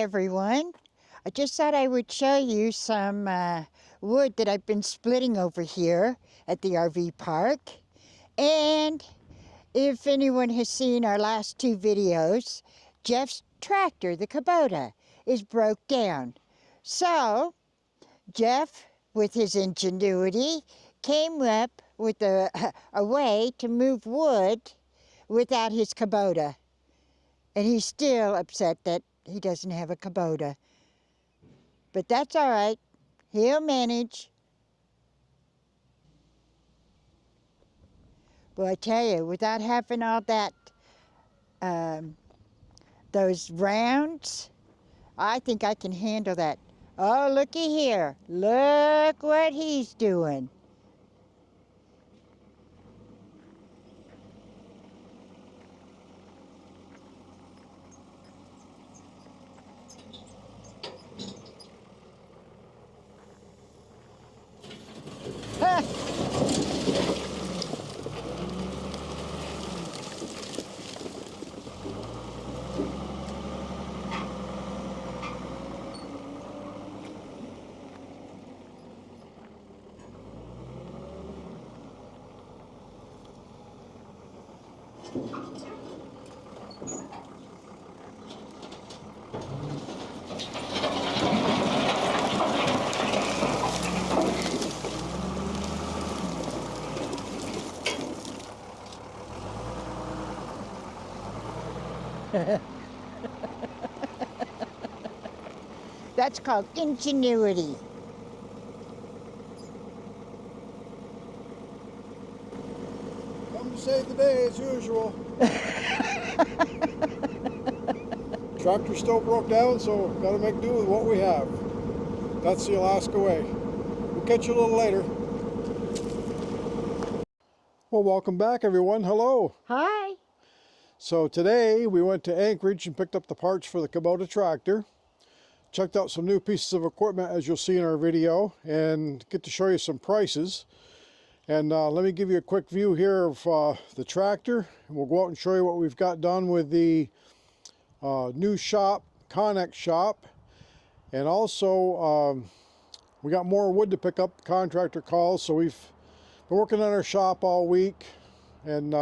everyone. I just thought I would show you some wood that I've been splitting over here at the RV park. And if anyone has seen our last two videos, Jeff's tractor, the Kubota, is broke down. So Jeff, with his ingenuity, came up with a way to move wood without his Kubota. And he's still upset that he doesn't have a Kubota. But that's all right. He'll manage. Well, I tell you, without having all that, those rounds, I think I can handle that. Oh, looky here. Look what he's doing. Ha! That's called ingenuity. Come to save the day as usual. Tractor's still broke down, so gotta make do with what we have. That's the Alaska way. We'll catch you a little later. Well, welcome back everyone. Hello. Hi. So today we went to Anchorage and picked up the parts for the Kubota tractor. Checked out some new pieces of equipment as you'll see in our video and get to show you some prices. And let me give you a quick view here of the tractor. And we'll go out and show you what we've got done with the new shop, Connex shop. And also we got more wood to pick up, contractor calls. So we've been working on our shop all week and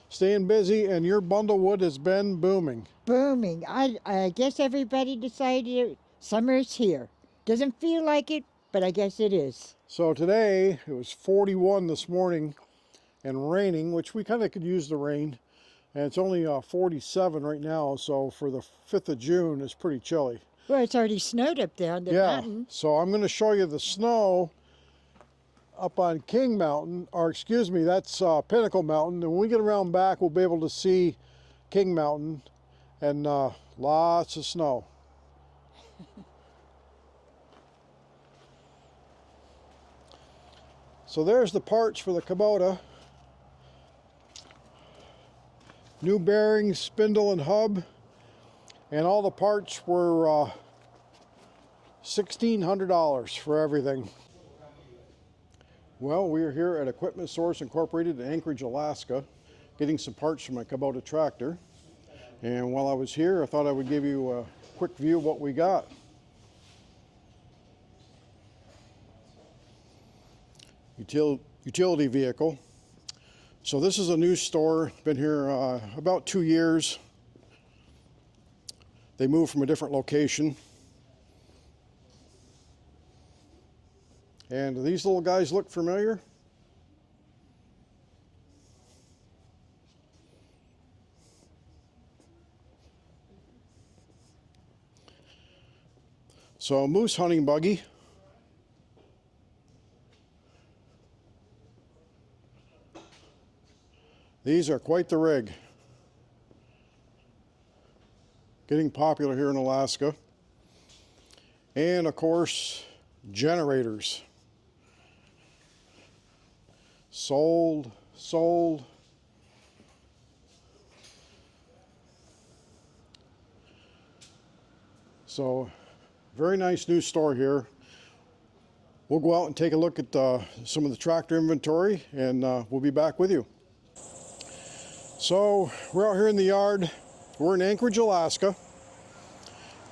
staying busy, and your bundle wood has been booming. Booming. I guess everybody decided summer's here. Doesn't feel like it, but I guess it is. So today, it was 41 this morning and raining, which we kind of could use the rain. And it's only 47 right now, so for the 5th of June, it's pretty chilly. Well, it's already snowed up there on the mountain. So I'm going to show you the snow up on King Mountain, or excuse me, that's Pinnacle Mountain. And when we get around back, we'll be able to see King Mountain and lots of snow. So there's the parts for the Kubota. New bearings, spindle and hub, and all the parts were $1,600 for everything. Well, we are here at Equipment Source Incorporated in Anchorage, Alaska, getting some parts for my Kubota tractor. And while I was here, I thought I would give you a quick view of what we got. Utility vehicle. So this is a new store, been here about 2 years. They moved from a different location. And these little guys look familiar. So moose hunting buggy. These are quite the rig. Getting popular here in Alaska. And of course, generators. Sold. So, very nice new store here. We'll go out and take a look at some of the tractor inventory, and we'll be back with you. So, we're out here in the yard. We're in Anchorage, Alaska.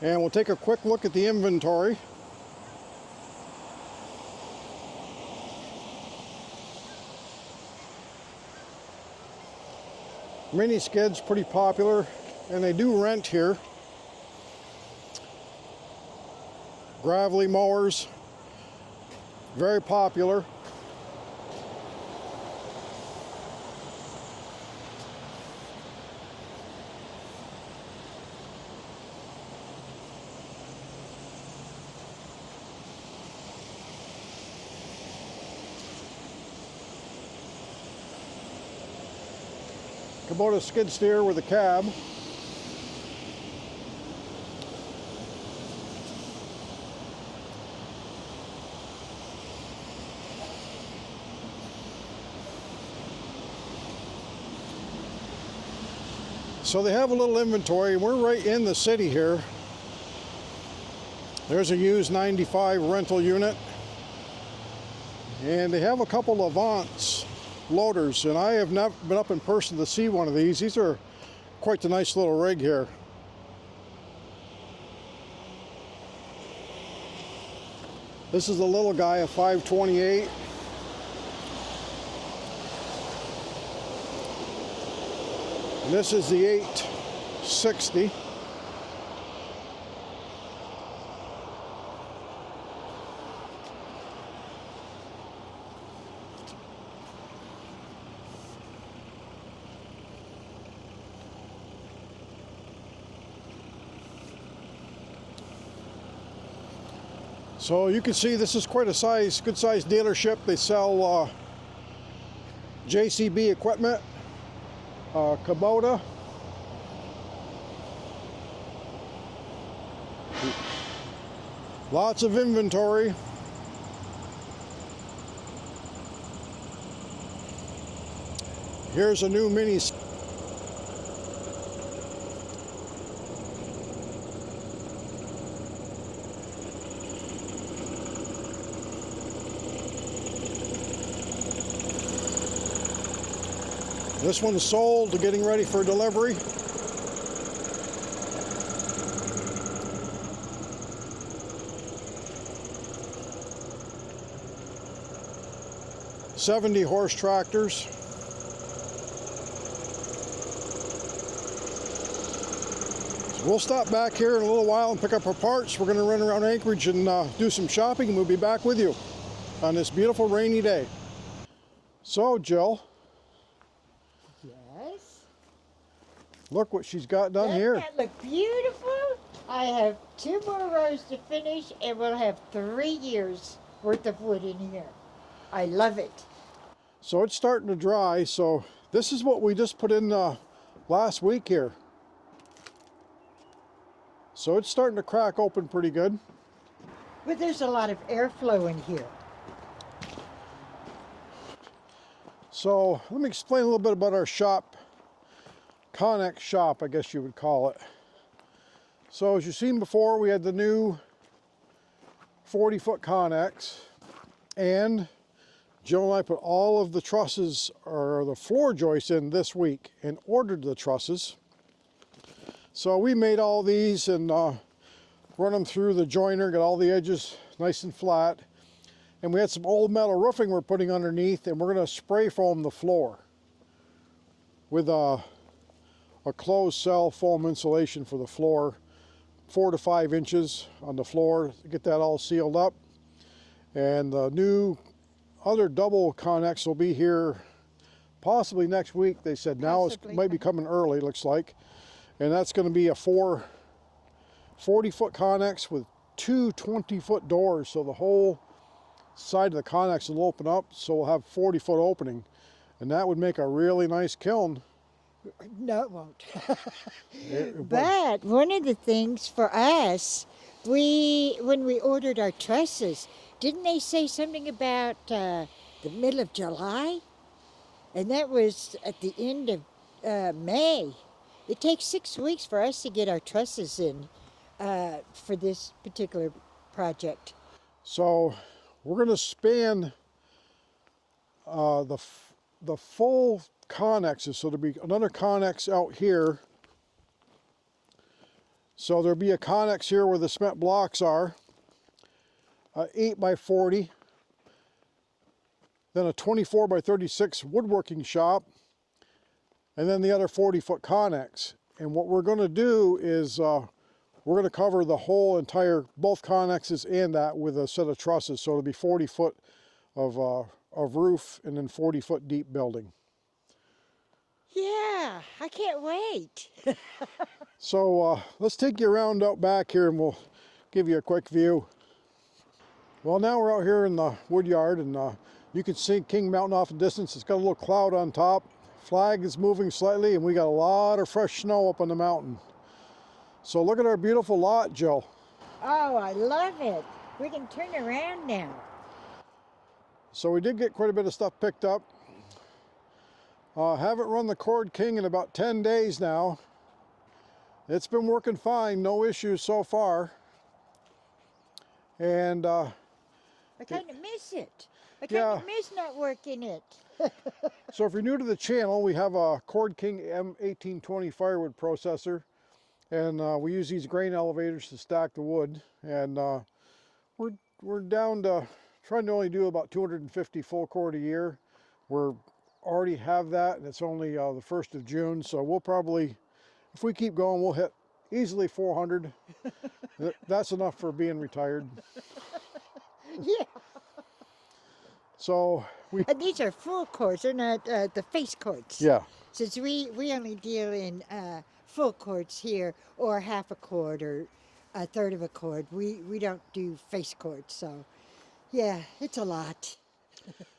And we'll take a quick look at the inventory. Mini skids, pretty popular, and they do rent here. Gravelly mowers, very popular. Kubota skid steer with a cab. So they have a little inventory. We're right in the city here. There's a used 95 rental unit. And they have a couple of Avance loaders, and I have not been up in person to see one of these. These are quite a nice little rig here. This is the little guy, a 528. And this is the 860. So you can see this is quite a good size dealership. They sell JCB equipment, Kubota, lots of inventory. Here's a new mini. This one's sold, getting ready for delivery. "70-horse tractors. So we'll stop back here in a little while and pick up our parts. We're going to run around Anchorage and do some shopping, and we'll be back with you on this beautiful rainy day. So, Jill. Yes. Look what she's got done here. Doesn't that look beautiful? I have 2 more rows to finish, and we'll have 3 years worth of wood in here. I love it. So it's starting to dry. So this is what we just put in last week here. So it's starting to crack open pretty good. But there's a lot of airflow in here. So let me explain a little bit about our shop, Connex shop, I guess you would call it. So as you've seen before, we had the new 40-foot Connex, and Jill and I put all of the trusses, or the floor joists, in this week and ordered the trusses. So we made all these and run them through the joiner, got all the edges nice and flat. And we had some old metal roofing we're putting underneath, and we're going to spray foam the floor with a closed cell foam insulation for the floor, 4 to 5 inches on the floor, to get that all sealed up. And the new other double Connex will be here possibly next week. They said now it might be coming early, looks like. And that's going to be a 40-foot Connex with 2 20-foot doors, so the whole side of the Connex will open up, so we'll have 40-foot opening, and that would make a really nice kiln. No, it won't. But one of the things for us, when we ordered our trusses, didn't they say something about the middle of July? And that was at the end of May. It takes 6 weeks for us to get our trusses in for this particular project. So we're going to span the full Connexes. So there'll be another Connex out here So there'll be a connex here where the cement blocks are, 8 by 40, then a 24 by 36 woodworking shop, and then the other 40-foot connex. And what we're going to do is we're going to cover the whole entire, both connexes and that, with a set of trusses. So it'll be 40 foot of roof and then 40-foot deep building. Yeah, I can't wait. So let's take you around out back here and we'll give you a quick view. Well, now we're out here in the wood yard, and you can see King Mountain off in the distance. It's got a little cloud on top. Flag is moving slightly, and we got a lot of fresh snow up on the mountain. So look at our beautiful lot, Jill. Oh, I love it. We can turn around now. So we did get quite a bit of stuff picked up. Haven't run the Cord King in about 10 days now. It's been working fine, no issues so far. And I kind of miss it. I kind of miss not working it. so if you're new to the channel, we have a Cord King M1820 firewood processor, and we use these grain elevators to stack the wood. And we're down to trying to only do about 250 full cord a year. We're already have that, and it's only the 1st of June, so we'll probably, if we keep going, we'll hit easily 400. That's enough for being retired. Yeah. So and these are full cords, they're not the face cords. Yeah. Since we only deal in full cords here, or half a cord or a third of a cord. We don't do face cords, so yeah, it's a lot.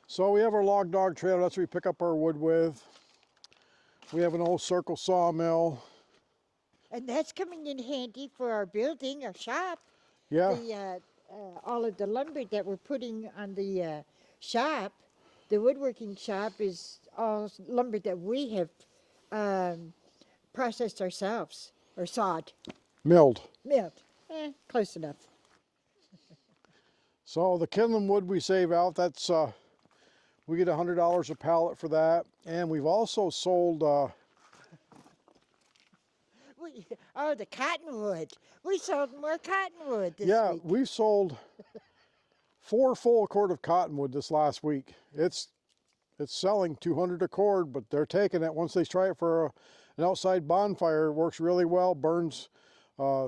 So we have our log dog trailer, that's where we pick up our wood with. We have an old circle sawmill. And that's coming in handy for our building, our shop. Yeah. The, all of the lumber that we're putting on the shop, the woodworking shop, is all lumber that we have processed ourselves, or sawed. Milled. Close enough. So the kindling wood we save out, that's we get $100 a pallet for that. And we've also sold the cottonwood. We sold more cottonwood this week. We've sold 4 full cord of cottonwood this last week. It's selling 200 a cord, but they're taking it. Once they try it for an outside bonfire, it works really well. Burns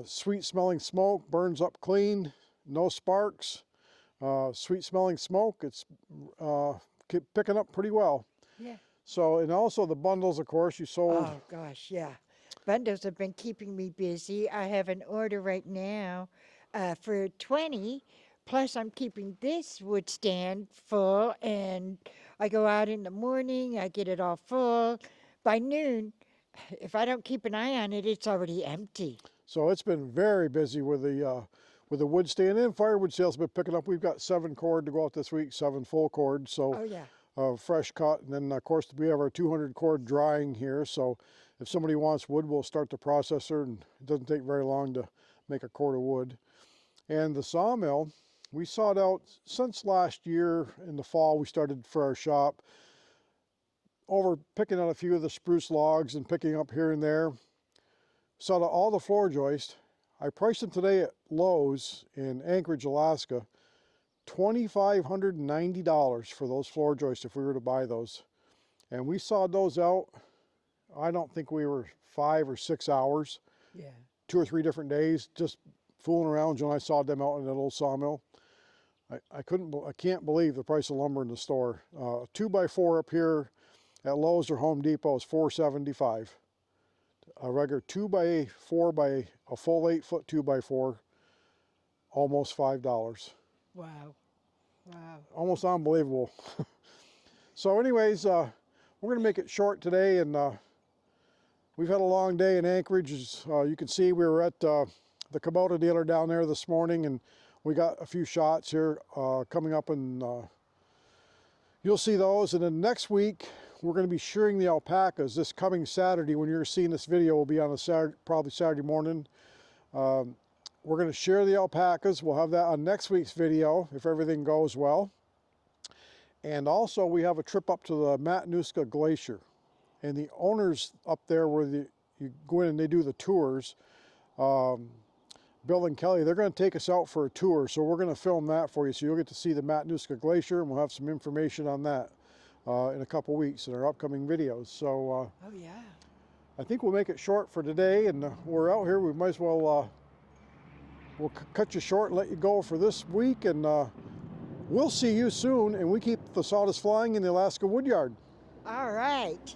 sweet smelling smoke, burns up clean, no sparks, sweet smelling smoke. It's picking up pretty well. Yeah. So, and also the bundles, of course, you sold. Oh gosh, yeah. Bundles have been keeping me busy. I have an order right now for 20, plus I'm keeping this wood stand full, and I go out in the morning, I get it all full. By noon, if I don't keep an eye on it, it's already empty. So it's been very busy with the wood stand, and firewood sales have been picking up. We've got 7 cord to go out this week, 7 full cords. So oh yeah. Fresh cut, and then of course we have our 200 cord drying here, so if somebody wants wood, we'll start the processor, and it doesn't take very long to make a cord of wood. And the sawmill, we sawed out since last year in the fall. We started for our shop over picking out a few of the spruce logs and picking up here and there. Sawed out all the floor joist. I priced them today at Lowe's in Anchorage, Alaska. $2,590 for those floor joists if we were to buy those. And we sawed those out, I don't think we were 5 or 6 hours. Yeah. 2 or 3 different days, just fooling around. Joe and I sawed them out in that old sawmill. I can't believe the price of lumber in the store. 2x4 up here at Lowe's or Home Depot is $4.75. A regular 2x4 by a full 8-foot 2x4, almost $5. Wow. Wow. Almost unbelievable. So anyways, we're going to make it short today, and we've had a long day in Anchorage. As you can see, we were at the Kubota dealer down there this morning, and we got a few shots here coming up, and you'll see those. And then next week, we're going to be shearing the alpacas. This coming Saturday, when you're seeing this video, will be on a Saturday, probably Saturday morning. We're going to shear the alpacas. We'll have that on next week's video if everything goes well. And also we have a trip up to the Matanuska Glacier. And the owners up there where you go in and they do the tours, Bill and Kelly, they're going to take us out for a tour, so we're going to film that for you, so you'll get to see the Matanuska Glacier, and we'll have some information on that in a couple weeks in our upcoming videos. So Oh, yeah. I think we'll make it short for today, and we're out here. We might as well we'll cut you short and let you go for this week, and we'll see you soon, and we keep the sawdust flying in the Alaska Woodyard. All right.